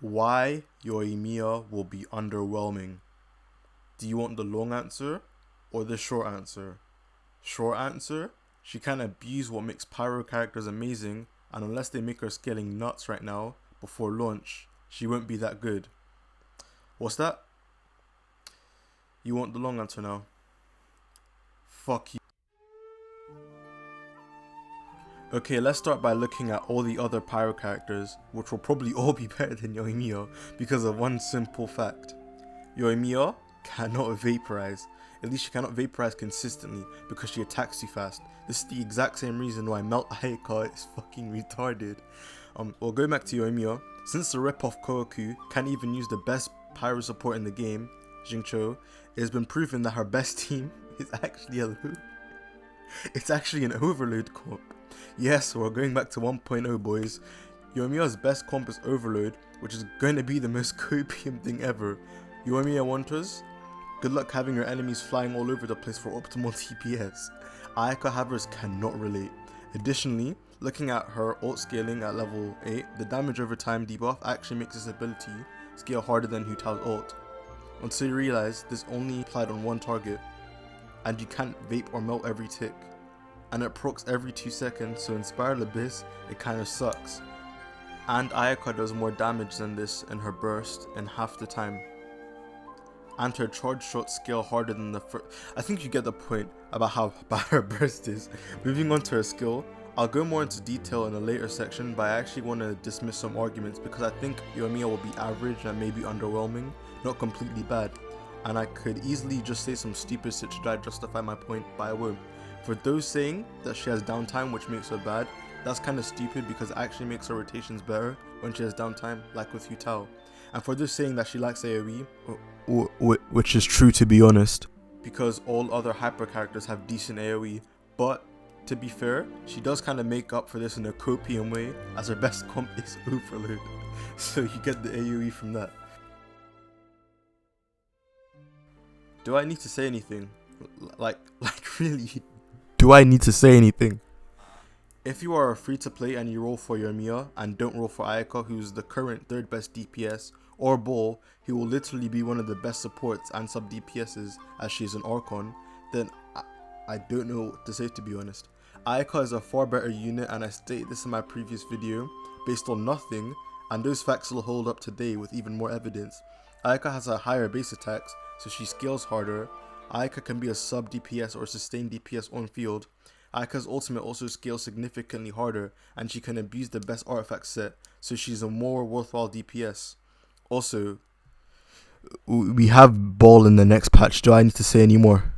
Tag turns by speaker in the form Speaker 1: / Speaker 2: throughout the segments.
Speaker 1: Why Yoimiya will be underwhelming. Do you want the long answer or the short answer? Short answer, she can abuse what makes Pyro characters amazing, and unless they make her scaling nuts right now, before launch, she won't be that good. What's that? You want the long answer now? Fuck you. Okay, let's start by looking at all the other Pyro characters, which will probably all be better than Yoimiya because of one simple fact. Yoimiya cannot vaporize. At least she cannot vaporize consistently because she attacks too fast. This is the exact same reason why Melt Ayaka is fucking retarded. Well, going back to Yoimiya, since the rip-off Kohaku can't even use the best Pyro support in the game, Jingcho, it has been proven that her best team is actually it's actually an overload comp. Yes, we're going back to 1.0, boys. Yoimiya's best comp is overload, which is going to be the most copium thing ever. Yoimiya wanters, good luck having your enemies flying all over the place for optimal DPS. Ayaka havers cannot relate. Additionally, looking at her ult scaling at level 8, the damage over time debuff actually makes this ability scale harder than Hu Tao's ult. Until you realize this only applied on one target, and you can't vape or melt every tick. And it procs every 2 seconds, so in Spiral Abyss, it kinda sucks. And Ayaka does more damage than this in her burst in half the time. And her charge shots scale harder than the first. I think you get the point about how bad her burst is. Moving on to her skill, I'll go more into detail in a later section, but I actually want to dismiss some arguments because I think Yoimiya will be average and maybe underwhelming, not completely bad. And I could easily just say some stupid shit to try to justify my point, but I won't. For those saying that she has downtime which makes her bad, that's kind of stupid because it actually makes her rotations better when she has downtime, like with Hu Tao. And for those saying that she lacks AoE, which is true to be honest, because all other hyper characters have decent AoE, but to be fair, she does kind of make up for this in a copium way, as her best comp is overload, so you get the AoE from that. Do I need to say anything? Like really, do I need to say anything? If you are free to play and you roll for Yoimiya and don't roll for Ayaka, who's the current 3rd best DPS, or Ball, who will literally be one of the best supports and sub DPSs as she is an Archon, then I don't know what to say, to be honest. Ayaka is a far better unit, and I stated this in my previous video based on nothing, and those facts will hold up today with even more evidence. Ayaka has a higher base attacks, so she scales harder. Ayaka can be a sub DPS or sustained DPS on field. Ayaka's ultimate also scales significantly harder, and she can abuse the best artifact set, so she's a more worthwhile DPS. Also, we have Ball in the next patch. Do I need to say any more?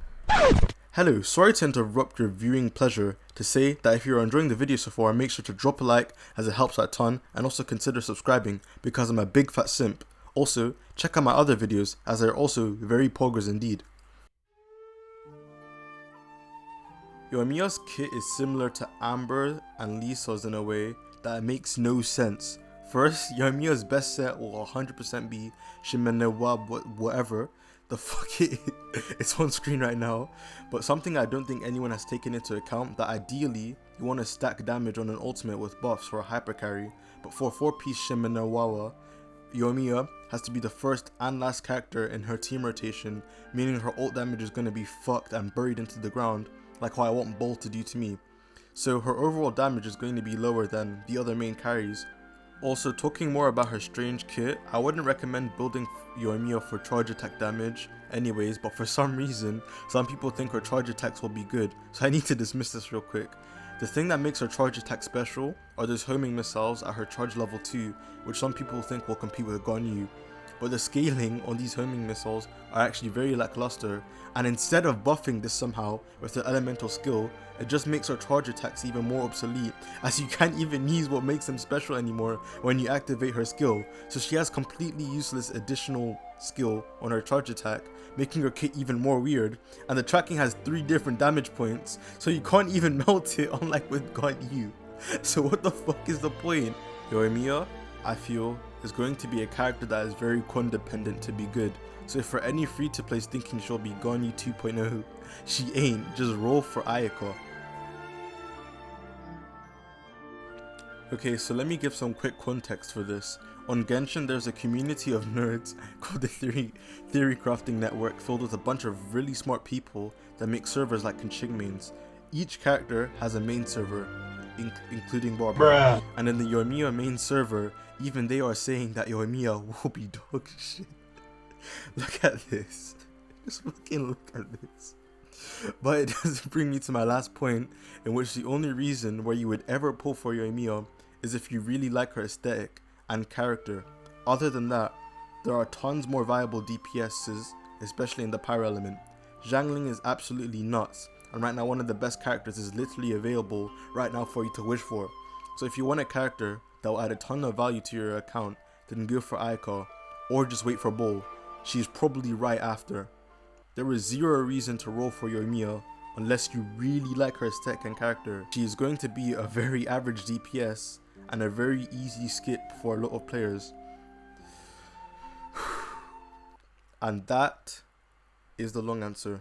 Speaker 1: Hello, sorry to interrupt your viewing pleasure to say that if you're enjoying the video so far, make sure to drop a like as it helps out a ton, and also consider subscribing because I'm a big fat simp. Also, check out my other videos as they're also very poggers indeed. Yoimiya's kit is similar to Amber and Lisa's in a way that makes no sense. First, Yoimiya's best set will 100% be Shimenewa whatever the fuck it's on screen right now, but something I don't think anyone has taken into account, that ideally you want to stack damage on an ultimate with buffs for a hyper carry, but for a 4-piece Shimenewa, Yoimiya has to be the first and last character in her team rotation, meaning her ult damage is going to be fucked and buried into the ground, like how I want Bolt to do to me. So her overall damage is going to be lower than the other main carries. Also, talking more about her strange kit, I wouldn't recommend building Yoimiya for charge attack damage anyways, but for some reason, some people think her charge attacks will be good, so I need to dismiss this real quick. The thing that makes her charge attack special are those homing missiles at her charge level 2, which some people think will compete with Ganyu. But the scaling on these homing missiles are actually very lackluster, and instead of buffing this somehow with the elemental skill, it just makes her charge attacks even more obsolete, as you can't even use what makes them special anymore when you activate her skill, so she has completely useless additional skill on her charge attack, making her kit even more weird, and the tracking has 3 different damage points, so you can't even melt it unlike with Ganyu. So what the fuck is the point? Yoimiya, I feel, is going to be a character that is very con dependent to be good, so if for any free to plays thinking she'll be Ganyu 2.0, she ain't, just roll for Ayaka. Okay, so let me give some quick context for this. On Genshin, there's a community of nerds called the Theorycrafting network, filled with a bunch of really smart people that make servers like Kenshing mains. Each character has a main server, including Barbara. And in the Yoimiya main server, even they are saying that Yoimiya will be dog shit. Look at this. Just fucking look at this. But it does bring me to my last point, in which the only reason where you would ever pull for Yoimiya is if you really like her aesthetic and character. Other than that, there are tons more viable DPSs, especially in the Pyro element. Xiangling is absolutely nuts, and right now one of the best characters is literally available right now for you to wish for. So if you want a character that will add a ton of value to your account, then go for Aika, or just wait for Bull. She's probably right after. There is zero reason to roll for Yoimiya unless you really like her aesthetic and character. She is going to be a very average DPS and a very easy skip for a lot of players. And that is the long answer.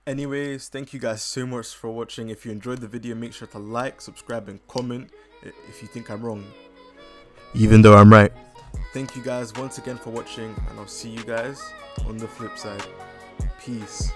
Speaker 1: Anyways, thank you guys so much for watching. If you enjoyed the video, make sure to like, subscribe and comment if you think I'm wrong, even though I'm right. Thank you guys once again for watching, and I'll see you guys on the flip side. Peace.